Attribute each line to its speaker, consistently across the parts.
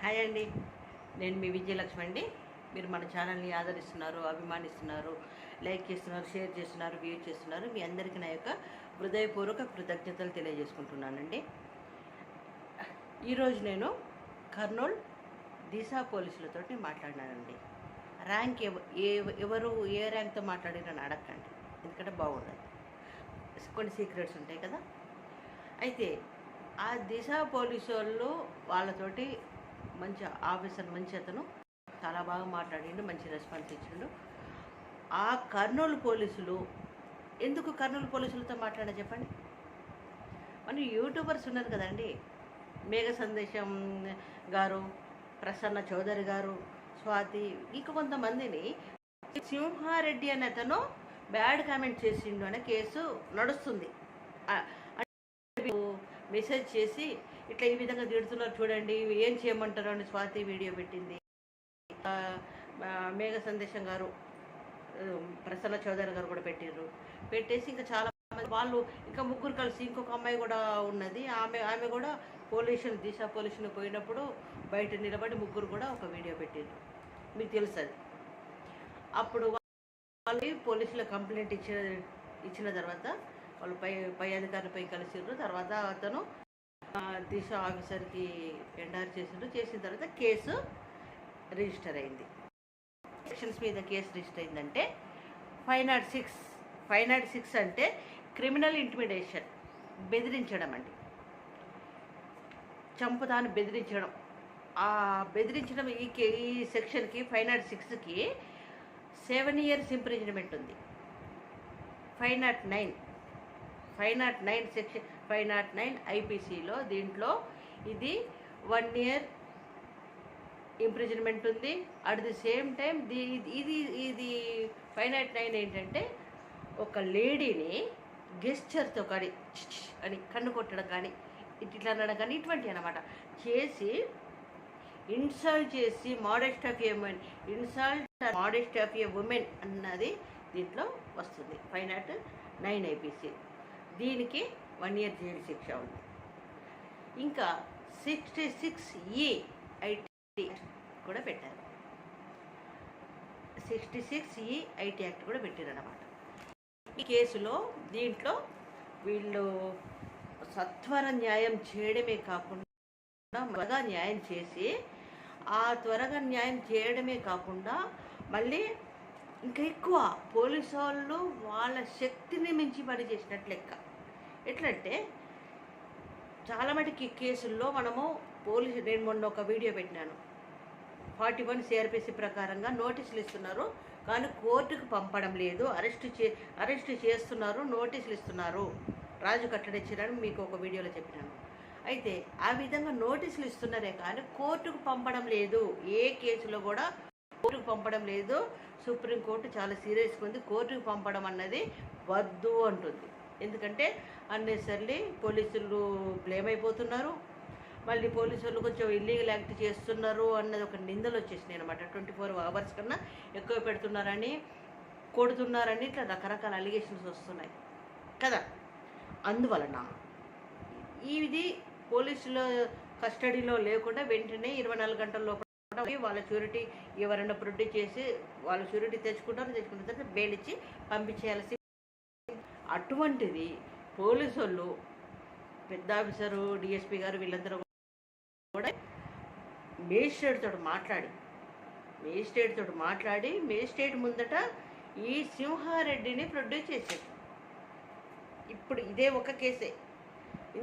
Speaker 1: Hi అండి, నేను మీ విజయలక్ష్మి అండి. మీరు మన ఛానల్ని ఆదరిస్తున్నారు, అభిమానిస్తున్నారు, లైక్ చేస్తున్నారు, షేర్ చేస్తున్నారు, వ్యూ చేస్తున్నారు. మీ అందరికీ నా యొక్క హృదయపూర్వక కృతజ్ఞతలు తెలియజేసుకుంటున్నానండి. ఈరోజు నేను కర్నూలు దిశా పోలీసులతోటి మాట్లాడినానండి. ర్యాంక్ ఎవరు ఏ ర్యాంక్తో మాట్లాడిరని అడగండి, ఎందుకంటే బాగుండదు. కొన్ని సీక్రెట్స్ ఉంటాయి కదా. అయితే ఆ దిశ పోలీసు వాళ్ళు వాళ్ళతోటి మంచి ఆఫీసర్, మంచి అతను చాలా బాగా మాట్లాడిండు, మంచి రెస్పాన్స్ ఇచ్చిండు. ఆ కర్నూలు పోలీసులు ఎందుకు కర్నూలు పోలీసులతో మాట్లాడా చెప్పండి. మన యూట్యూబర్స్ ఉన్నారు కదండి, మేఘ సందేశం గారు, ప్రసన్న చౌదరి గారు, స్వాతి, ఇంక కొంతమందిని సింహారెడ్డి అనే అతను బ్యాడ్ కామెంట్ చేసిండు అనే కేసు నడుస్తుంది. మెసేజ్ చేసి ఇట్లా ఈ విధంగా తిడుతున్నారు చూడండి, ఏం చేయమంటారు అని స్వాతి వీడియో పెట్టింది. మేఘ సందేశం గారు, ప్రసన్న చౌదరి గారు కూడా పెట్టేసి ఇంకా చాలా వాళ్ళు ఇంకా ముగ్గురు కలిసి ఇంకొక అమ్మాయి కూడా ఉన్నది. ఆమె కూడా దిశ పోలీసుని పోయినప్పుడు బయట నిలబడి ముగ్గురు కూడా ఒక వీడియో పెట్టారు. మీకు తెలుసు అది. అప్పుడు వాళ్ళు పోలీసులు కంప్లైంట్ ఇచ్చిన తర్వాత వాళ్ళు పై అధికారులపై కలిసిర్రు. తర్వాత అతను దిశ ఆఫీసర్కి ఎండార్ చేసిన తర్వాత కేసు రిజిస్టర్ అయింది. సెక్షన్స్ మీద కేసు రిజిస్టర్ అయిందంటే 506 అంటే క్రిమినల్ ఇంటిమిడేషన్, బెదిరించడం అండి. చంపుతాను బెదిరించడం. ఆ బెదిరించడం ఈ సెక్షన్కి 506కి 7 years ఇంప్రిజన్మెంట్ ఉంది. 509 సెక్షన్ 509 ఐపీసీలో దీంట్లో ఇది 1 year ఇంప్రిజన్మెంట్ ఉంది. అట్ ది సేమ్ టైం ఇది 509 ఏంటంటే ఒక లేడీని గెస్చర్తో కానీ అని కన్ను కొట్టడం కానీ ఇట్లా అనడం కానీ ఇటువంటి అన్నమాట చేసి ఇన్సల్ట్ చేసి మోడెస్ట్ ఆఫ్ ఏ ఉమెన్ అన్నది దీంట్లో వస్తుంది. 509 ఐపీసీ. దీనికి 1 year జైలు శిక్ష ఉంది. ఇంకా 66E ఐటీ కూడా పెట్టారు. 66E ఐటీ యాక్ట్ కూడా పెట్టారన్నమాట ఈ కేసులో. దీంట్లో వీళ్ళు సత్వర న్యాయం చేయడమే కాకుండా త్వరగా న్యాయం చేసి త్వరగా న్యాయం చేయడమే కాకుండా మళ్ళీ ఇంకా ఎక్కువ పోలీసు వాళ్ళు వాళ్ళ శక్తిని మించి పని చేసినట్లు లెక్క. ఎట్లంటే చాలా మటుకి కేసుల్లో మనము నేను మొన్న ఒక వీడియో పెట్టినాను. 41 CRPC ప్రకారంగా నోటీసులు ఇస్తున్నారు కానీ కోర్టుకు పంపడం లేదు. అరెస్ట్ చేస్తున్నారు, నోటీసులు ఇస్తున్నారు. రాజు కట్టడిచ్చినని మీకు ఒక వీడియోలో చెప్పినాను. అయితే ఆ విధంగా నోటీసులు ఇస్తున్నారే కానీ కోర్టుకు పంపడం లేదు. ఏ కేసులో కూడా కోర్టుకు పంపడం లేదు. సుప్రీంకోర్టు చాలా సీరియస్గా ఉంది. కోర్టుకు పంపడం అన్నది వద్దు అంటుంది. ఎందుకంటే అన్నెసర్లీ పోలీసులు బ్లేమ్ అయిపోతున్నారు. మళ్ళీ పోలీసులు కొంచెం ఇల్లీగల్ యాక్ట్ చేస్తున్నారు అన్నది ఒక నిందలు వచ్చేసినాయి అనమాట. 24 hours కన్నా ఎక్కువ పెడుతున్నారని, కొడుతున్నారని, ఇట్లా రకరకాల అలిగేషన్స్ వస్తున్నాయి కదా. అందువలన ఇది పోలీసుల కస్టడీలో లేకుండా వెంటనే 24 గంటల లోపల వాళ్ళ షూరిటీ ఎవరైనా ప్రొడ్యూస్ చేసి వాళ్ళు షూరిటీ తెచ్చుకున్న తర్వాత బెయిల్ ఇచ్చి పంపించేయాల్సి. అటువంటిది పోలీసు వాళ్ళు పెద్ద ఆఫీసరు, డిఎస్పీ గారు వీళ్ళందరూ కూడా మేజిస్ట్రేట్ తోటి మాట్లాడి మేజిస్ట్రేట్ ముందట ఈ సింహారెడ్డిని ప్రొడ్యూస్ చేశారు. ఇప్పుడు ఇదే ఒక కేసే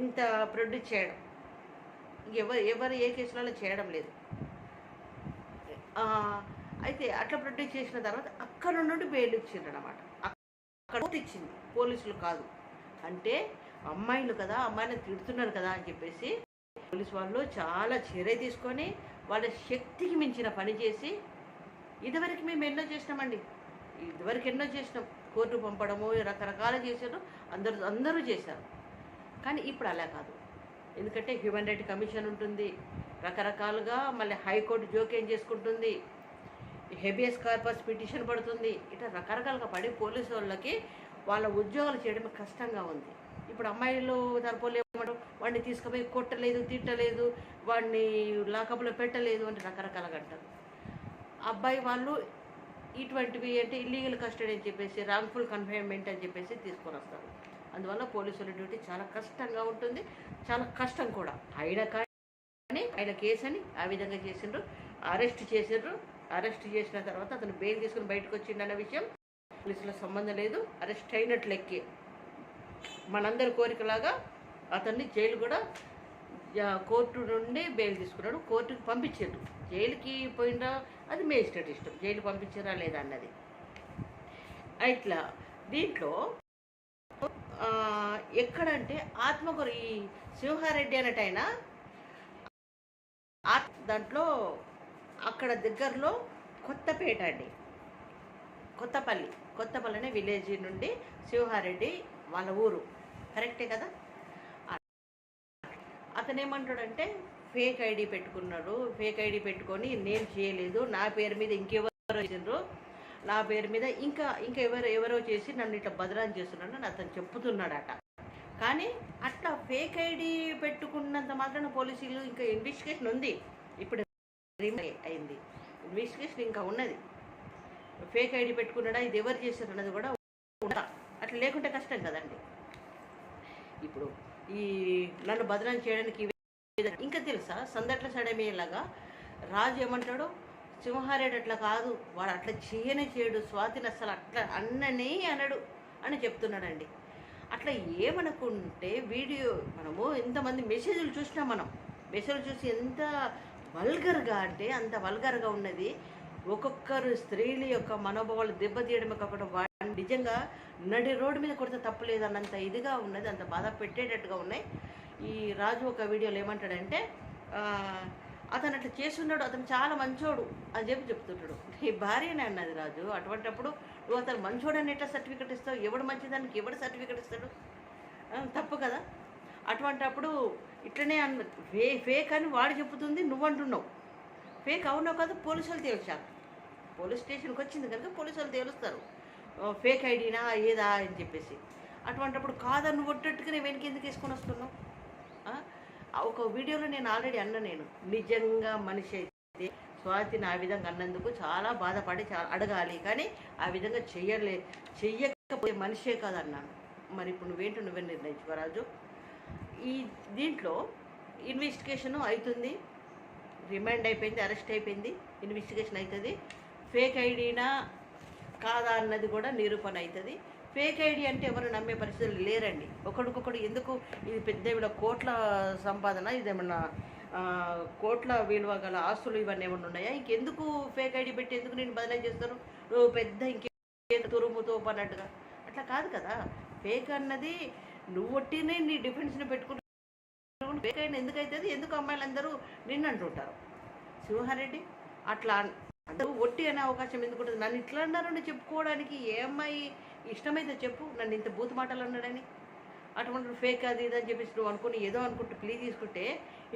Speaker 1: ఇంత ప్రొడ్యూస్ చేయడం. ఎవరు ఏ కేసులలో చేయడం లేదు. అయితే అట్లా ప్రొడ్యూస్ చేసిన తర్వాత అక్కడ నుండి బెయిల్ ఇచ్చిండ్రనమాట. అక్కడ ఇచ్చింది, పోలీసులు కాదు. అంటే అమ్మాయిలు కదా, అమ్మాయిని తిడుతున్నారు కదా అని చెప్పేసి పోలీసు వాళ్ళు చాలా చర్య తీసుకొని వాళ్ళ శక్తికి మించిన పని చేసి ఇదివరకు మేము ఎన్నో చేసినాం. కోర్టు పంపడము రకరకాల చేశారు, అందరూ చేశారు. కానీ ఇప్పుడు అలా కాదు. ఎందుకంటే హ్యూమన్ రైట్ కమిషన్ ఉంటుంది, రకరకాలుగా మళ్ళీ హైకోర్టు జోక్యం చేసుకుంటుంది, హెబియస్ కార్పస్ పిటిషన్ పడుతుంది. ఇట్లా రకరకాలుగా పడి పోలీసు వాళ్ళకి వాళ్ళ ఉద్యోగాలు చేయడం కష్టంగా ఉంది. ఇప్పుడు అమ్మాయిలు తరపులు ఏమంటారు, వాడిని తీసుకుపోయి కొట్టలేదు, తిట్టలేదు, వాడిని లాకప్లో పెట్టలేదు అంటే రకరకాలుగా అంటారు. అబ్బాయి వాళ్ళు ఇటువంటివి అంటే ఇల్లీగల్ కస్టడీ అని చెప్పేసి, రాంగ్ఫుల్ కన్ఫైన్మెంట్ అని చెప్పేసి తీసుకొని వస్తారు. అందువల్ల పోలీసుల డ్యూటీ చాలా కష్టంగా ఉంటుంది, చాలా కష్టం కూడా. అయినా కానీ ఆయన కేసు అని ఆ విధంగా చేసిండ్రు, అరెస్ట్ చేసిండ్రు. అరెస్ట్ చేసిన తర్వాత అతను బెయిల్ తీసుకుని బయటకు వచ్చిండన్న విషయం పోలీసులకు సంబంధం లేదు. అరెస్ట్ అయినట్లు లెక్కే. మనందరి కోరికలాగా అతన్ని జైలు కూడా కోర్టు నుండి బెయిల్ తీసుకున్నాడు, కోర్టుకు పంపించారు. జైలుకి పోయినా అది మేజిస్ట్రేట్ ఇష్టం, జైలు పంపించారా లేదా అన్నది. ఇట్లా దీంట్లో ఎక్కడంటే ఆత్మకూరు ఈ సింహారెడ్డి అన్నట్టయినా దాంట్లో అక్కడ దగ్గరలో కొత్తపేట అండి, కొత్తపల్లి అనే విలేజ్ నుండి సింహారెడ్డి వాళ్ళ ఊరు, కరెక్టే కదా. అతను ఏమంటాడంటే ఫేక్ ఐడి పెట్టుకున్నాడు, ఫేక్ ఐడి పెట్టుకొని నేను చేయలేదు, నా పేరు మీద ఇంకెవరో చేసిండ్రు, నా పేరు మీద ఇంకా ఎవరో చేసి నన్ను ఇట్లా బదనాం చేస్తున్నాడు అని అతను చెప్పుతున్నాడట. కానీ అట్లా ఫేక్ ఐడి పెట్టుకున్నంత మాత్రాన పోలీసులు ఇంకా ఇన్వెస్టిగేషన్ ఉంది, ఇప్పుడు అయింది ఇన్వెస్టిగేషన్ ఇంకా ఉన్నది. ఫేక్ ఐడి పెట్టుకున్నాడా, ఇది ఎవరు చేశారు అన్నది కూడా అట్లా లేకుంటే కష్టం కదండి. ఇప్పుడు ఈ నన్ను బదనాం చేయడానికి ఇంకా తెలుసా, సందట్ల సడమేలాగా రాజు ఏమంటాడు, సింహారెడ్డి అట్లా కాదు, వాడు అట్లా చేయడు, స్వాతిని అసలు అట్లా అనడు అని చెప్తున్నాడండి. అట్లా ఏమనుకుంటే వీడియో మనము ఎంతమంది మెసేజ్లు చూసినా, మెసేజ్లు చూసి ఎంత వల్గర్గా అంటే అంత వల్గర్గా ఉన్నది. ఒక్కొక్కరు స్త్రీల యొక్క మనోభావాలు దెబ్బతీయడమే కాకుండా వాడిని నిజంగా నడి రోడ్డు మీద కొడితే తప్పులేదు అన్నంత ఇదిగా ఉన్నది, అంత బాధ పెట్టేటట్టుగా ఉన్నాయి. ఈ రాజు ఒక వీడియోలో ఏమంటాడంటే, అతను అట్లా చేస్తున్నాడు, అతను చాలా మంచోడు అని చెప్తుంటాడు. నీ భార్యనే అన్నది రాజు. అటువంటిప్పుడు నువ్వు అతను మంచోడని ఎట్లా సర్టిఫికెట్ ఇస్తావు? ఎవడు మంచిదానికి ఎవడు సర్టిఫికెట్ ఇస్తాడు? తప్పు కదా. అటువంటిప్పుడు ఇట్లనే ఫేక్ అని వాడు చెప్తుంది, నువ్వు అంటున్నావు. ఫేక్ అవునో కాదు పోలీసులు తేల్చారు, పోలీస్ స్టేషన్కి వచ్చింది కనుక పోలీసులు తేలుస్తారు ఫేక్ ఐడినా ఏదా అని చెప్పేసి. అటువంటిప్పుడు కాదని కొట్టట్టుగా నేను వెనక్కి ఎందుకు వేసుకొని వస్తున్నావు? ఒక వీడియోలో నేను ఆల్రెడీ నేను నిజంగా మనిషి అయితే స్వాతిని ఆ విధంగా అన్నందుకు చాలా బాధపడి అడగాలి, కానీ ఆ విధంగా చెయ్యకపోతే మనిషే కాదన్నాను. మరి ఇప్పుడు నువ్వే నిర్ణయించుకోరాజు. ఈ దీంట్లో ఇన్వెస్టిగేషను అవుతుంది, రిమాండ్ అయిపోయింది, అరెస్ట్ అయిపోయింది, ఇన్వెస్టిగేషన్ అవుతుంది. ఫేక్ ఐడినా కాదా అన్నది కూడా నిరూపణ అవుతుంది. ఫేక్ ఐడి అంటే ఎవరు నమ్మే పరిస్థితులు లేరండి. ఒకడికొకడు ఎందుకు ఇది పెద్ద కోట్ల సంపాదన, ఇదేమన్నా కోట్ల విలువ గల ఆస్తులు ఇవన్నీ ఏమన్నా ఉన్నాయా? ఇంకెందుకు ఫేక్ ఐడి పెట్టి ఎందుకు నేను బదిలీ చేస్తారు? నువ్వు పెద్ద ఇంకే తురుముతో అన్నట్టుగా అట్లా కాదు కదా. ఫేక్ అన్నది నువ్వు ఒట్టినే నీ డిఫెన్స్ని పెట్టుకుంటూ ఫేక్ అయిన ఎందుకు అవుతుంది? ఎందుకు అమ్మాయిలందరూ నిన్ను అంటుంటారు? సింహారెడ్డి అట్లా అందరూ ఒట్టి అనే అవకాశం ఎందుకు ఉంటుంది? నన్ను ఇట్లా అన్నారని చెప్పుకోవడానికి ఏ అమ్మాయి ఇష్టమైతే చెప్పు, నన్ను ఇంత బూతు మాటలు అన్నాడని. అటువంటి ఫేక్ అది ఇదని చెప్పేసి నువ్వు అనుకుని ఏదో అనుకుంటే ప్లీ తీసుకుంటే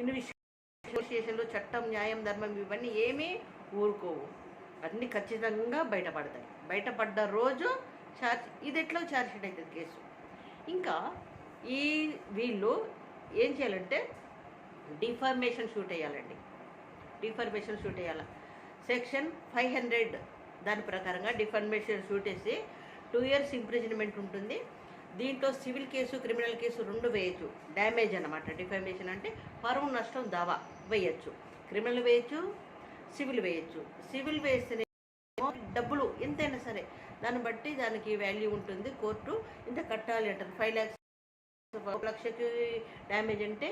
Speaker 1: ఇన్వెస్టిగేషన్లో చట్టం, న్యాయం, ధర్మం ఇవన్నీ ఏమీ ఊరుకోవు, అన్నీ ఖచ్చితంగా బయటపడతాయి. బయటపడ్డ రోజు ఇది ఎట్లా ఛార్జ్షీట్ అవుతుంది కేసు. ఇంకా వీళ్ళు ఏం చేయాలంటే డిఫర్మేషన్ షూట్ వేయాలండి. డిఫర్మేషన్ షూట్ వేయాలి. సెక్షన్ 500 దాని ప్రకారంగా డిఫర్మేషన్ షూట్ వేసి 2 years ఇంప్రిజన్మెంట్ ఉంటుంది. దీంట్లో సివిల్ కేసు, క్రిమినల్ కేసు 2 వేయచ్చు. డ్యామేజ్ అన్నమాట. డిఫర్మేషన్ అంటే పరువు నష్టం దావా వేయచ్చు. క్రిమినల్ వేయచ్చు, సివిల్ వేయచ్చు. సివిల్ వేస్తేనే డబ్బులు ఎంతైనా సరే దాన్ని బట్టి దానికి వాల్యూ ఉంటుంది. కోర్టు ఇంత కట్టాలి అంటారు. 5 lakhs, 1 లక్షకి డ్యామేజ్ అంటే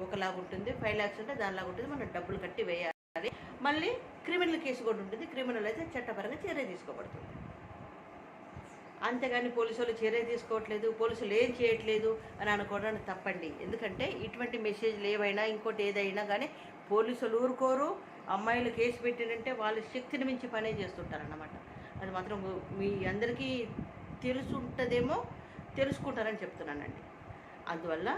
Speaker 1: ఒకలాగా ఉంటుంది, 5 lakhs అంటే దానిలాగా ఉంటుంది. మనం డబ్బులు కట్టి వేయాలి. మళ్ళీ క్రిమినల్ కేసు కూడా ఉంటుంది. క్రిమినల్ అయితే చట్టపరంగా చర్య తీసుకోబడుతుంది. అంతేగాని పోలీసులు చర్య తీసుకోవట్లేదు, పోలీసులు ఏం చేయట్లేదు అని అనుకోవడానికి తప్పండి. ఎందుకంటే ఇటువంటి మెసేజ్లు ఏవైనా ఇంకోటి ఏదైనా కానీ పోలీసులు ఊరుకోరు. అమ్మాయిలు కేసు పెట్టినంటే వాళ్ళ శక్తిని మించి పనే చేస్తుంటారన్నమాట. అది మాత్రం మీ అందరికీ తెలుసుంటుందేమో, తెలుసుకుంటారని చెప్తున్నానండి. అందువల్ల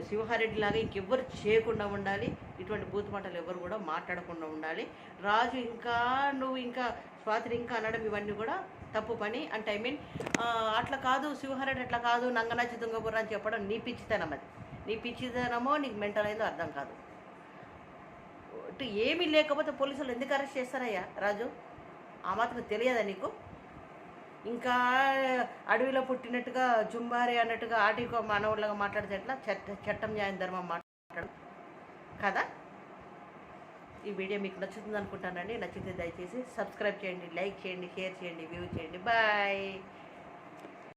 Speaker 1: సింహారెడ్డి లాగా ఇంకెవ్వరు చేయకుండా ఉండాలి. ఇటువంటి బూత్ మాటలు ఎవరు కూడా మాట్లాడకుండా ఉండాలి. రాజు ఇంకా నువ్వు ఇంకా స్వాతిని ఇంకా అనడం ఇవన్నీ కూడా తప్పు పని అంటే అట్లా కాదు శివహరెడ్డి అట్లా కాదు నంగనాచి తుంగబుర్ర అని చెప్పడం నీ పిచ్చితనం అది. నీ పిచ్చితనమో నీకు మెంటల్ అయిందో అర్థం కాదు. ఏమీ లేకపోతే పోలీసులు ఎందుకు అరెస్ట్ చేస్తారయ్యా రాజు? ఆ మాత్రం తెలియదా నీకు? ఇంకా అడవిలో పుట్టినట్టుగా జుంబారి అన్నట్టుగా ఆటికో మానవుళ్ళగా మాట్లాడితే ఎట్లా? చట్టం న్యాయం ధర్మం మాట్లాడు కదా. ఈ వీడియో మీకు నచ్చుతుంది అనుకుంటానండి. నచ్చితే దయచేసి సబ్స్క్రైబ్ చేయండి, లైక్ చేయండి, షేర్ చేయండి, వ్యూ చేయండి. బాయ్.